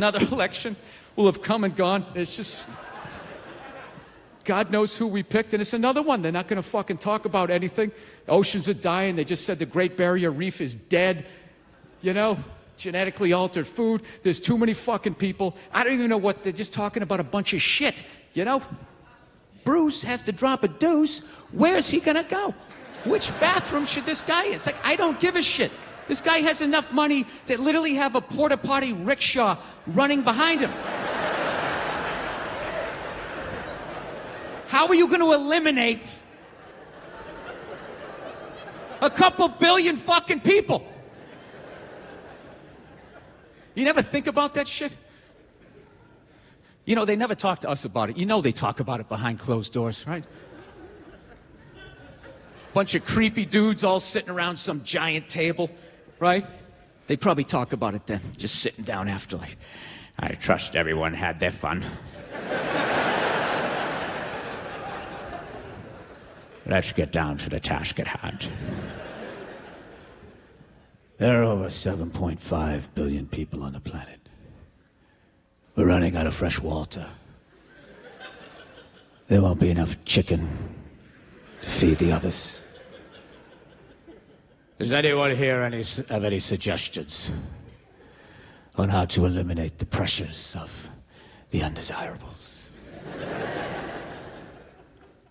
Another election will have come and gone. It's just, God knows who we picked, and it's another one. They're not going to fucking talk about anything. The oceans are dying. They just said the Great Barrier Reef is dead. You know, genetically altered food. There's too many fucking people. I don't even know what, they're just talking about a bunch of shit, you know? Bruce has to drop a deuce. Where's he going to go? Which bathroom should this guy in? It's like, I don't give a shit. This guy has enough money to literally have a porta-potty rickshaw running behind him. How are you going to eliminate a couple billion fucking people? You never think about that shit? You know, they never talk to us about it. You know they talk about it behind closed doors, right? Bunch of creepy dudes all sitting around some giant table, right? They probably talk about it then, just sitting down after, like, I trust everyone had their fun. Let's get down to the task at hand. There are over 7.5 billion people on the planet. We're running out of fresh water. There won't be enough chicken to feed the others. Does anyone here have any suggestions on how to eliminate the pressures of the undesirables?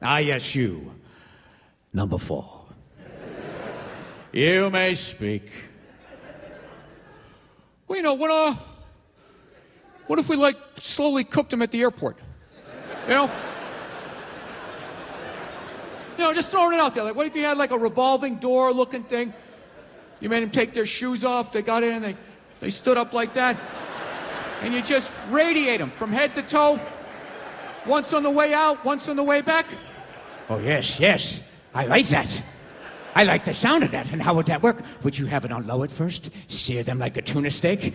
Ah, yes, you. Number 4. You may speak. Well, you know, what if we, like, slowly cooked them at the airport? You know? You know, just throwing it out there. Like, what if you had, like, a revolving door looking thing? You made them take their shoes off. They got in and they stood up like that. And you just radiate them from head to toe. Once on the way out, once on the way back. Oh, yes, yes. I like that. I like the sound of that. And how would that work? Would you have it on low at first? Sear them like a tuna steak?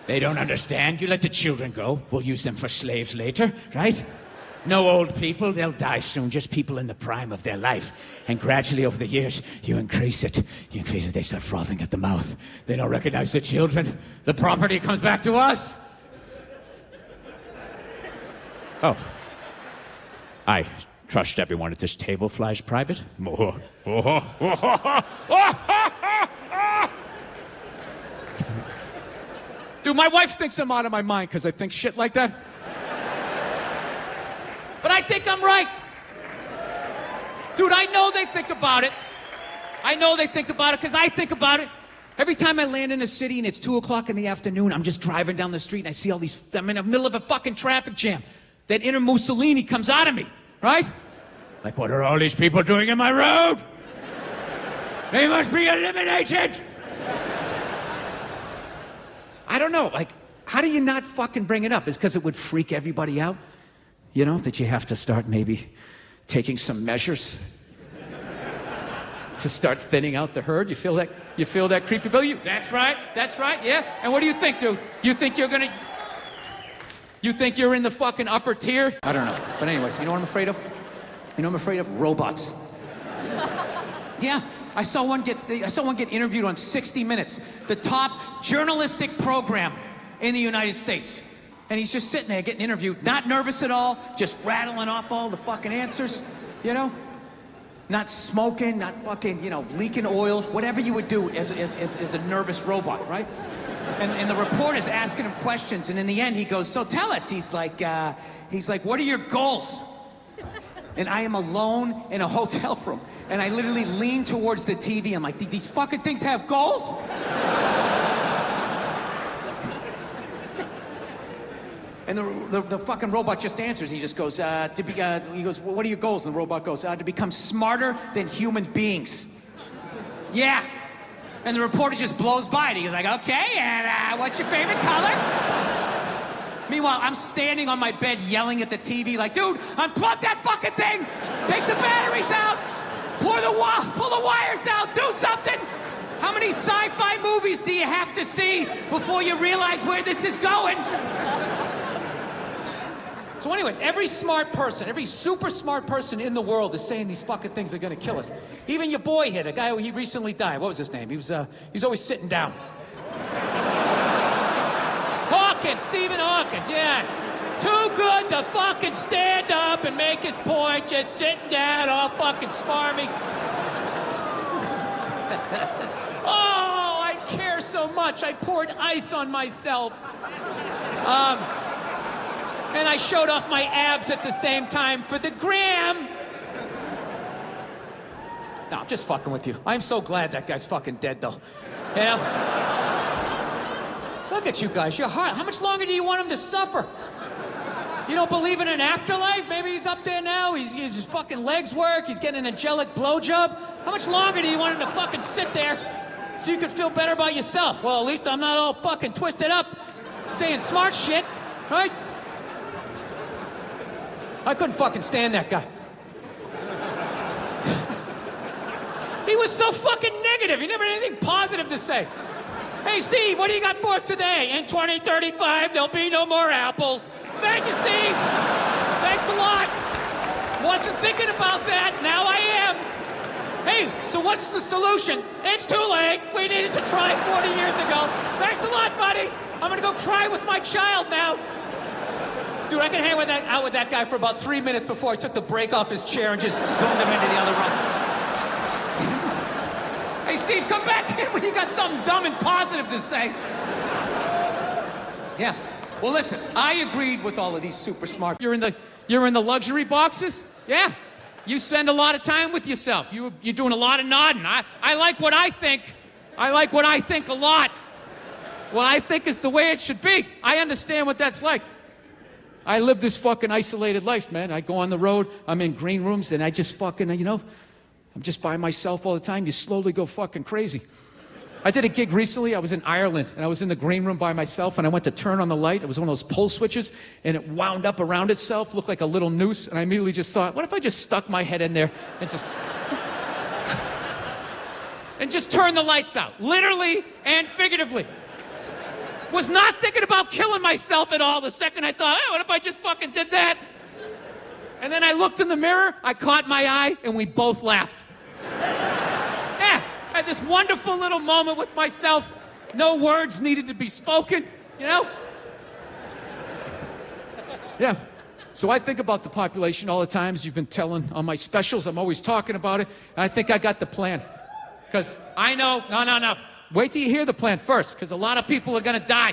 They don't understand. You let the children go. We'll use them for slaves later, right? No old people. They'll die soon. Just people in the prime of their life. And gradually over the years, you increase it. You increase it. They start frothing at the mouth. They don't recognize the children. The property comes back to us. Oh. I trust everyone at this table flies private. Dude, my wife thinks I'm out of my mind because I think shit like that. But I think I'm right. Dude, I know they think about it. I know they think about it because I think about it. Every time I land in a city and it's 2 o'clock in the afternoon, I'm just driving down the street and I see all these, I'm in the middle of a fucking traffic jam. That inner Mussolini comes out of me, right? Like, what are all these people doing in my road? They must be eliminated. I don't know, like, how do you not fucking bring it up? Is because it would freak everybody out? You know, that you have to start maybe taking some measures to start thinning out the herd? You feel that creepy, Bill? That's right, yeah. And what do you think, dude? You think you're in the fucking upper tier? I don't know. But anyways, you know what I'm afraid of? You know what I'm afraid of? Robots. Yeah. I saw one get interviewed on 60 Minutes, the top journalistic program in the United States. And he's just sitting there getting interviewed, not nervous at all, just rattling off all the fucking answers, you know? Not smoking, not fucking, you know, leaking oil, whatever you would do as a nervous robot, right? And the reporter's asking him questions, and in the end he goes, so tell us, he's like, what are your goals? And I am alone in a hotel room, and I literally lean towards the TV. I'm like, these fucking things have goals? And the fucking robot just answers. He just goes, he goes, well, what are your goals? And the robot goes, to become smarter than human beings. Yeah. And the reporter just blows by it. He's like, okay, and what's your favorite color? Meanwhile, I'm standing on my bed yelling at the TV like, dude, unplug that fucking thing! Take the batteries out! Pull the wires out! Do something! How many sci-fi movies do you have to see before you realize where this is going? So anyways, every smart person, every super smart person in the world is saying these fucking things are gonna kill us. Even your boy here, the guy who he recently died. What was his name? He was always sitting down. Fuck Hawkins, Stephen Hawkins, yeah. Too good to fucking stand up and make his point, just sitting down all fucking smarmy. Oh, I care so much. I poured ice on myself. And I showed off my abs at the same time for the gram. No, I'm just fucking with you. I'm so glad that guy's fucking dead, though. Yeah? Look at you guys. You're hard. How much longer do you want him to suffer? You don't believe in an afterlife? Maybe he's up there now. His fucking legs work. He's getting an angelic blowjob. How much longer do you want him to fucking sit there so you can feel better about yourself? Well, at least I'm not all fucking twisted up saying smart shit, right? I couldn't fucking stand that guy. He was so fucking negative. He never had anything positive to say. Hey, Steve, what do you got for us today? In 2035, there'll be no more apples. Thank you, Steve. Thanks a lot. Wasn't thinking about that. Now I am. Hey, so what's the solution? It's too late. We needed to try 40 years ago. Thanks a lot, buddy. I'm gonna go cry with my child now. Dude, I can hang out with that guy for about 3 minutes before I took the brake off his chair and just zoomed him into the other room. Hey, Steve, come back in when you got something dumb and positive to say. Yeah. Well, listen, I agreed with all of these super smart. You're in the luxury boxes? Yeah. You spend a lot of time with yourself. You're doing a lot of nodding. I like what I think. I like what I think a lot. What I think is the way it should be. I understand what that's like. I live this fucking isolated life, man. I go on the road, I'm in green rooms, and I just fucking, I'm just by myself all the time. You slowly go fucking crazy. I did a gig recently. I was in Ireland, and I was in the green room by myself, and I went to turn on the light. It was one of those pull switches, and it wound up around itself, looked like a little noose, and I immediately just thought, what if I just stuck my head in there and just... and just turn the lights out, literally and figuratively. Was not thinking about killing myself at all the second I thought, what if I just fucking did that? And then I looked in the mirror, I caught my eye, and we both laughed. Yeah, I had this wonderful little moment with myself. No words needed to be spoken, Yeah. So I think about the population all the time, as you've been telling on my specials. I'm always talking about it, and I think I got the plan. Because I know, no. Wait till you hear the plan first, because a lot of people are gonna die.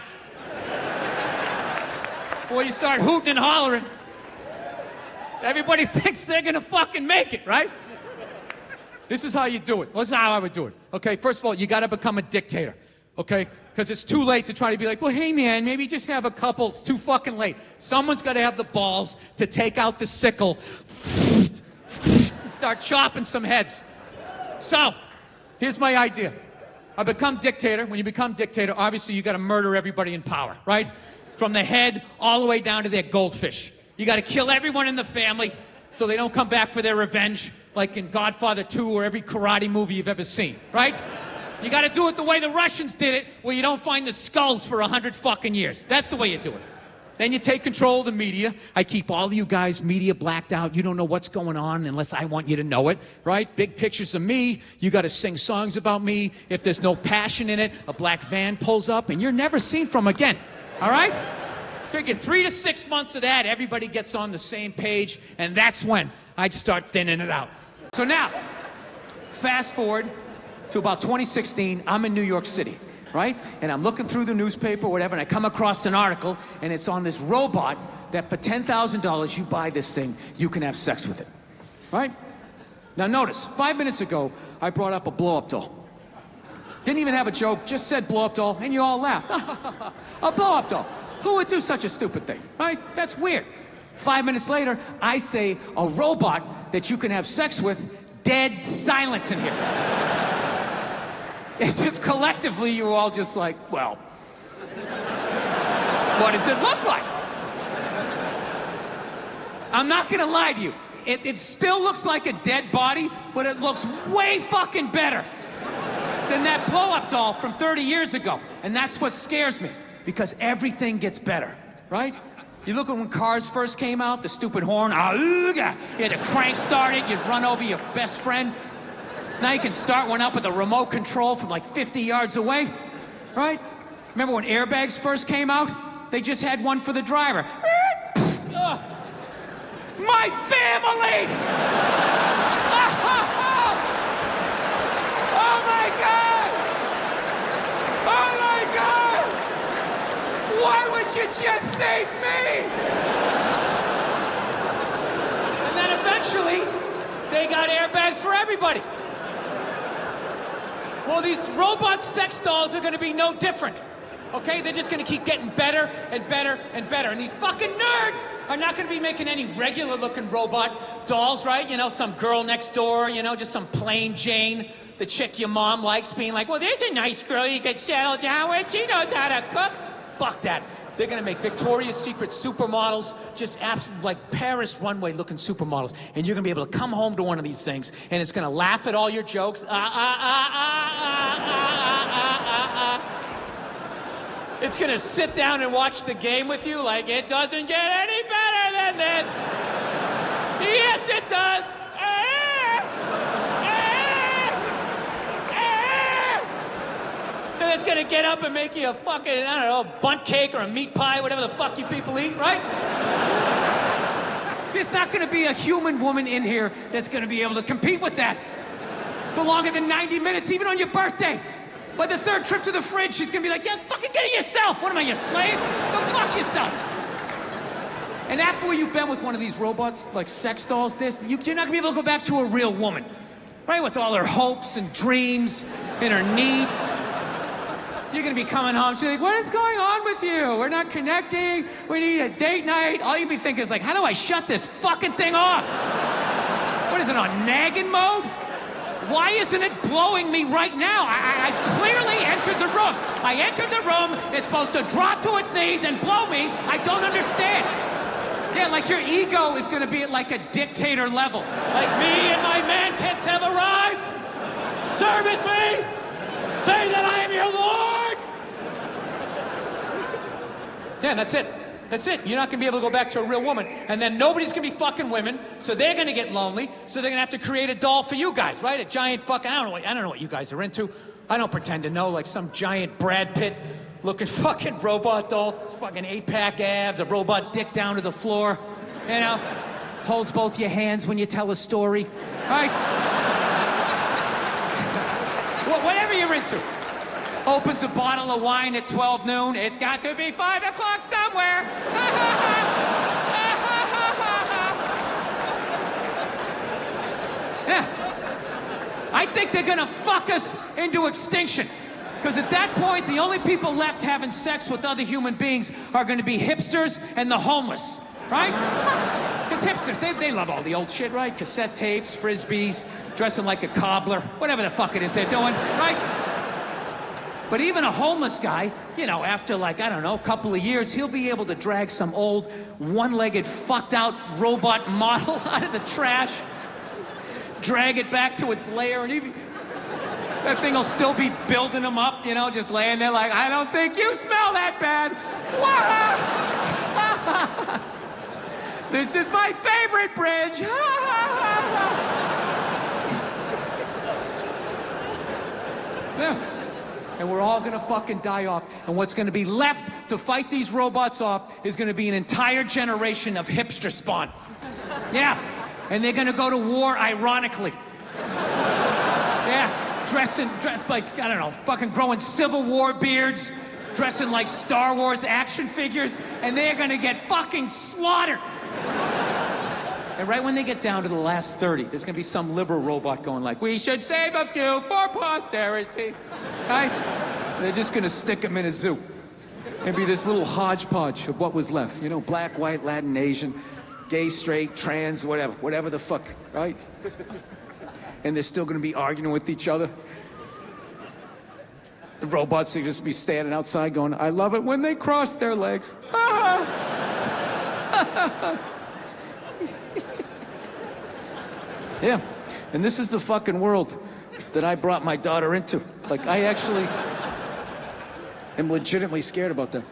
Before you start hooting and hollering, everybody thinks they're gonna fucking make it, right? This is how you do it. Well, this is how I would do it. Okay, first of all, you gotta become a dictator. Okay? Because it's too late to try to be like, well, hey man, maybe just have a couple. It's too fucking late. Someone's gotta have the balls to take out the sickle and start chopping some heads. So, here's my idea. I become dictator. When you become dictator, obviously you gotta murder everybody in power, right? From the head all the way down to their goldfish. You gotta kill everyone in the family so they don't come back for their revenge, like in Godfather 2 or every karate movie you've ever seen, right? You gotta do it the way the Russians did it, where you don't find the skulls for 100 fucking years. That's the way you do it. Then you take control of the media. I keep all of you guys media blacked out. You don't know what's going on unless I want you to know it, right? Big pictures of me. You got to sing songs about me. If there's no passion in it, a black van pulls up and you're never seen from again, all right? Figure 3 to 6 months of that, everybody gets on the same page, and that's when I'd start thinning it out. So now, fast forward to about 2016, I'm in New York City. Right? And I'm looking through the newspaper, whatever, and I come across an article, and it's on this robot that for $10,000, you buy this thing, you can have sex with it. Right? Now notice, 5 minutes ago, I brought up a blow-up doll. Didn't even have a joke, just said blow-up doll, and you all laughed. A blow-up doll. Who would do such a stupid thing? Right? That's weird. 5 minutes later, I say a robot that you can have sex with, dead silence in here. As if collectively you were all just like, well, what does it look like? I'm not gonna lie to you. It still looks like a dead body, but it looks way fucking better than that blow-up doll from 30 years ago. And that's what scares me, because everything gets better, right? You look at when cars first came out, the stupid horn, you had to crank start it, you'd run over your best friend. Now you can start one up with a remote control from like 50 yards away, right? Remember when airbags first came out? They just had one for the driver. My family! Oh my God! Oh my God! Why would you just save me? And then eventually, they got airbags for everybody. Well, these robot sex dolls are gonna be no different. Okay, they're just gonna keep getting better and better and better. And these fucking nerds are not gonna be making any regular looking robot dolls, right? You know, some girl next door, you know, just some plain Jane, the chick your mom likes, being like, well, there's a nice girl you could settle down with, she knows how to cook. Fuck that. They're gonna make Victoria's Secret supermodels, just absolute, like Paris runway looking supermodels. And you're gonna be able to come home to one of these things, and it's gonna laugh at all your jokes. It's gonna sit down and watch the game with you like it doesn't get any better than this. Yes, it does. Then it's gonna get up and make you a fucking, I don't know, bunt cake or a meat pie, whatever the fuck you people eat, right? There's not gonna be a human woman in here that's gonna be able to compete with that for longer than 90 minutes, even on your birthday. By the third trip to the fridge, she's gonna be like, yeah, fucking get it yourself. What am I, your slave? Go fuck yourself. And after you've been with one of these robots, like sex dolls, you're not gonna be able to go back to a real woman, right? With all her hopes and dreams and her needs. You're gonna be coming home, she's like, what is going on with you? We're not connecting, we need a date night. All you'll be thinking is like, how do I shut this fucking thing off? What is it, on nagging mode? Why isn't it blowing me right now? I clearly entered the room. I entered the room, it's supposed to drop to its knees and blow me. I don't understand. Yeah, like your ego is gonna be at like a dictator level. Like me and my man tits have arrived. Service me. Say that I am your lord. Yeah, and that's it. That's it. You're not gonna be able to go back to a real woman. And then nobody's gonna be fucking women, so they're gonna get lonely, so they're gonna have to create a doll for you guys, right? A giant fucking, I don't know what you guys are into. I don't pretend to know, like some giant Brad Pitt looking fucking robot doll, fucking 8-pack abs, a robot dick down to the floor, you know? Holds both your hands when you tell a story, right? Whatever you're into. Opens a bottle of wine at 12 noon. It's got to be 5 o'clock somewhere. Yeah. I think they're gonna fuck us into extinction. Because at that point, the only people left having sex with other human beings are gonna be hipsters and the homeless, right? Because hipsters, they love all the old shit, right? Cassette tapes, frisbees, dressing like a cobbler, whatever the fuck it is they're doing, right? But even a homeless guy, you know, after like, I don't know, a couple of years, he'll be able to drag some old one-legged fucked out robot model out of the trash, drag it back to its lair, and that thing will still be building him up, you know, just laying there like, I don't think you smell that bad. This is my favorite bridge. Yeah. And we're all gonna fucking die off. And what's gonna be left to fight these robots off is gonna be an entire generation of hipster spawn. Yeah. And they're gonna go to war ironically. Yeah. Dressed like, I don't know, fucking growing Civil War beards, dressing like Star Wars action figures, and they're gonna get fucking slaughtered. And right when they get down to the last 30, there's gonna be some liberal robot going like, we should save a few for posterity, right? They're just gonna stick them in a zoo. And be this little hodgepodge of what was left. You know, black, white, Latin, Asian, gay, straight, trans, whatever the fuck, right? And they're still gonna be arguing with each other. The robots are just be standing outside going, I love it when they cross their legs. Yeah, and this is the fucking world that I brought my daughter into. Like, I actually am legitimately scared about that.